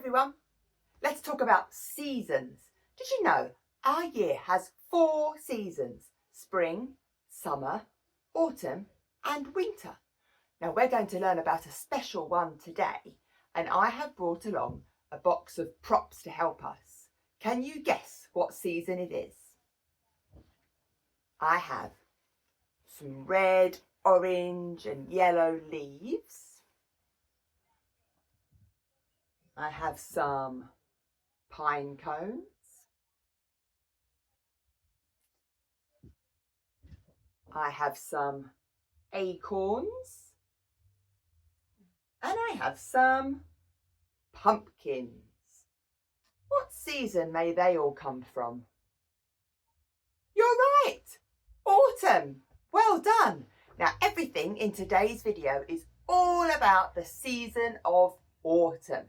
everyone. Let's talk about seasons. Did you know our year has 4 seasons? Spring, summer, autumn and winter. Now we're going to learn about a special one today, and I have brought along a box of props to help us. Can you guess what season it is? I have some red, orange and yellow leaves. I have some pine cones. I have some acorns. And I have some pumpkins. What season may they all come from? You're right! Autumn! Well done! Now everything in today's video is all about the season of autumn.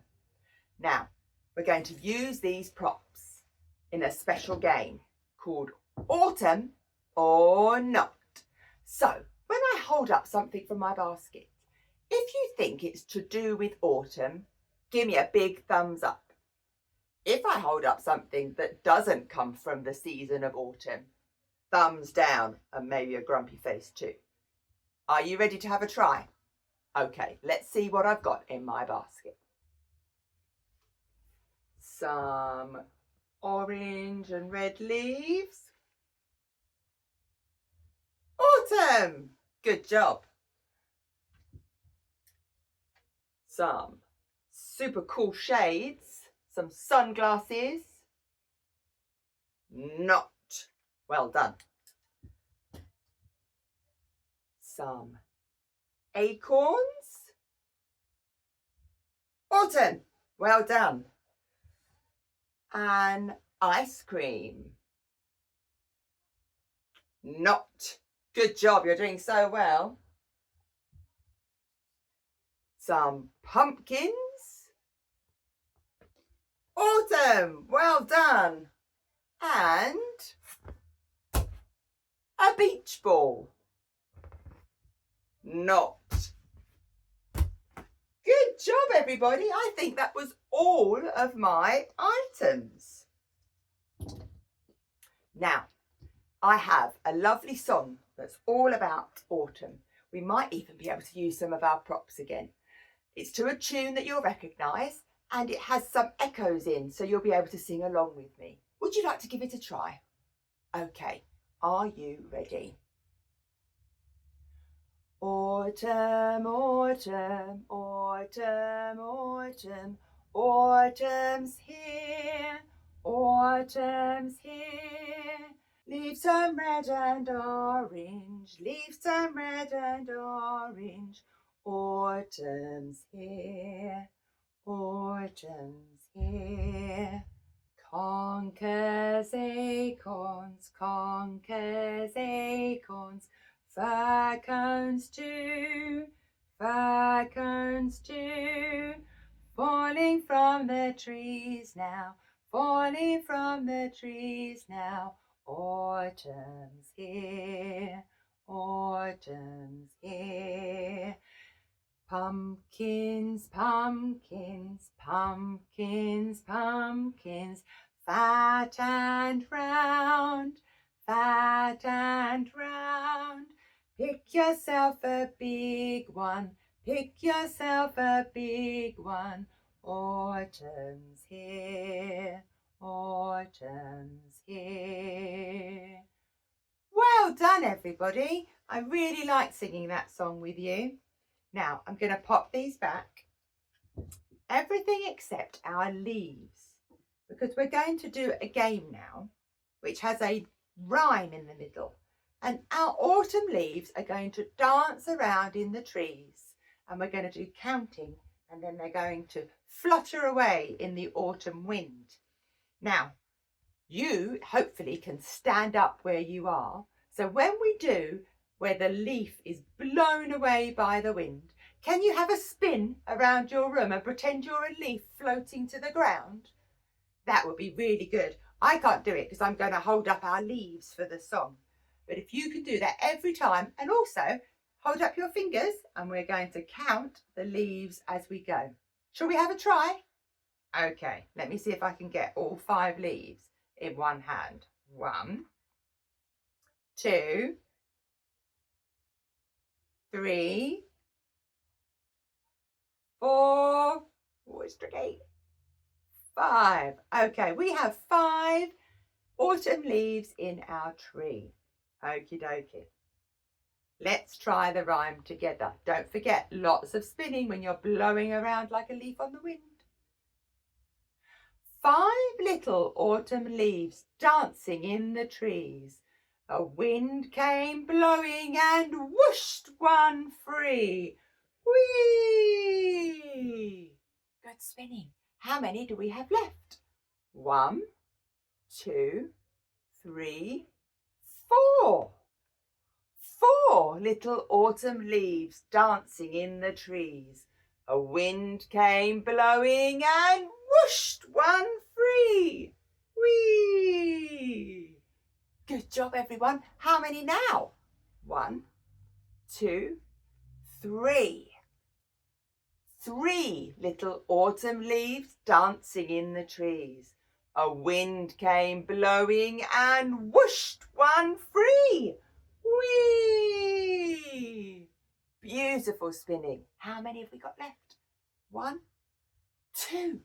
Now we're going to use these props in a special game called Autumn or Not. So when I hold up something from my basket, if you think it's to do with autumn, give me a big thumbs up. If I hold up something that doesn't come from the season of autumn, thumbs down and maybe a grumpy face too. Are you ready to have a try? Okay, let's see what I've got in my basket. Some orange and red leaves. Autumn! Good job. Some super cool shades, some sunglasses. Not. Well done. Some acorns. Autumn. Well done. And ice cream. Not. Good job, you're doing so well. Some pumpkins. Autumn, well done. And a beach ball. Not. Good job, everybody. I think that was all of my items. Now, I have a lovely song that's all about autumn. We might even be able to use some of our props again. It's to a tune that you'll recognise, and it has some echoes in, so you'll be able to sing along with me. Would you like to give it a try? Okay, are you ready? Autumn, autumn, autumn, autumn, autumn's here, autumn's here. Leaves turn red and orange, leaves turn red and orange. Autumn's here, autumn's here. Conkers acorns, conkers acorns. Fir cones too, fir cones too. Falling from the trees now, falling from the trees now. Autumn's here, autumn's here. Pumpkins, pumpkins, pumpkins, pumpkins. Fat and round, fat and round. Pick yourself a big one, pick yourself a big one. Autumn's here, autumn's here. Well done, everybody. I really like singing that song with you. Now I'm going to pop these back. Everything except our leaves, because we're going to do a game now which has a rhyme in the middle, and our autumn leaves are going to dance around in the trees, and we're going to do counting, and then they're going to flutter away in the autumn wind. Now you hopefully can stand up where you are, so when we do where the leaf is blown away by the wind, can you have a spin around your room and pretend you're a leaf floating to the ground? That would be really good. I can't do it because I'm going to hold up our leaves for the song. But if you can do that every time, and also hold up your fingers, and we're going to count the leaves as we go. Shall we have a try? Okay, let me see if I can get all 5 leaves in one hand. 1, 2, 3, 4, what's tricky? 5. Okay, we have 5 autumn leaves in our tree. Okie dokie. Let's try the rhyme together. Don't forget, lots of spinning when you're blowing around like a leaf on the wind. 5 little autumn leaves dancing in the trees. A wind came blowing and whooshed one free. Whee! Good spinning. How many do we have left? 1, 2, 3, 4. 4 little autumn leaves dancing in the trees. A wind came blowing and whooshed one free. Whee! Good job, everyone. How many now? 1, 2, 3. 3 little autumn leaves dancing in the trees. A wind came blowing and whooshed one free. Whee! Beautiful spinning. How many have we got left? 1, 2.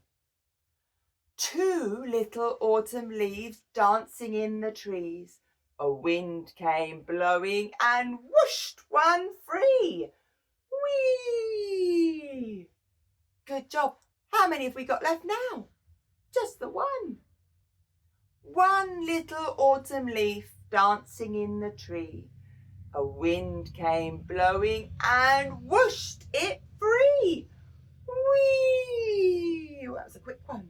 2 little autumn leaves dancing in the trees. A wind came blowing and whooshed one free. Whee! Good job. How many have we got left now? Just the 1. 1 little autumn leaf dancing in the tree. A wind came blowing and whooshed it free. Whee! Well, that was a quick one.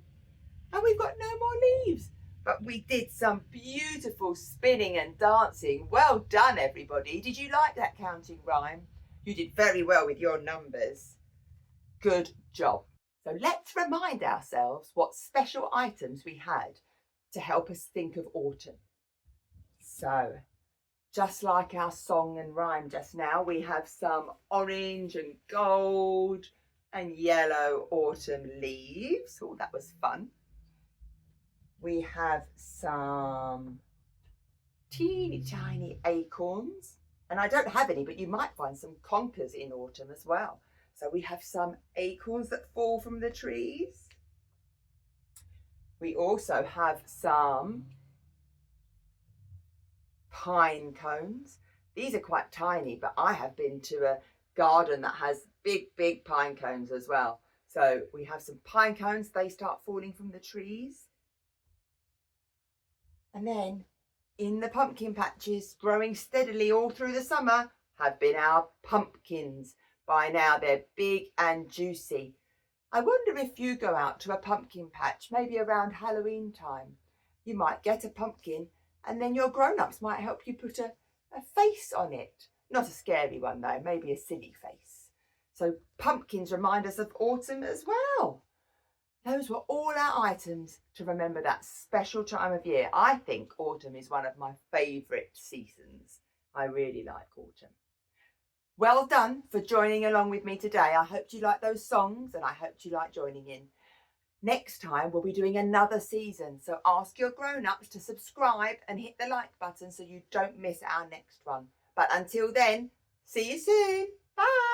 And we've got no more leaves. But we did some beautiful spinning and dancing. Well done, everybody. Did you like that counting rhyme? You did very well with your numbers. Good job. So let's remind ourselves what special items we had to help us think of autumn. So, just like our song and rhyme just now, we have some orange and gold and yellow autumn leaves. Oh, that was fun. We have some teeny tiny acorns. And I don't have any, but you might find some conkers in autumn as well. So we have some acorns that fall from the trees. We also have some pine cones. These are quite tiny, but I have been to a garden that has big pine cones as well. So we have some pine cones. They start falling from the trees. And then in the pumpkin patches, growing steadily all through the summer, have been our pumpkins. By now they're big and juicy. I wonder if you go out to a pumpkin patch, maybe around Halloween time. You might get a pumpkin and then your grown-ups might help you put a face on it. Not a scary one though, maybe a silly face. So pumpkins remind us of autumn as well. Those were all our items to remember that special time of year. I think autumn is one of my favourite seasons. I really like autumn. Well done for joining along with me today. I hope you like those songs and I hope you like joining in. Next time we'll be doing another season, so ask your grown-ups to subscribe and hit the like button so you don't miss our next one. But until then, see you soon. Bye.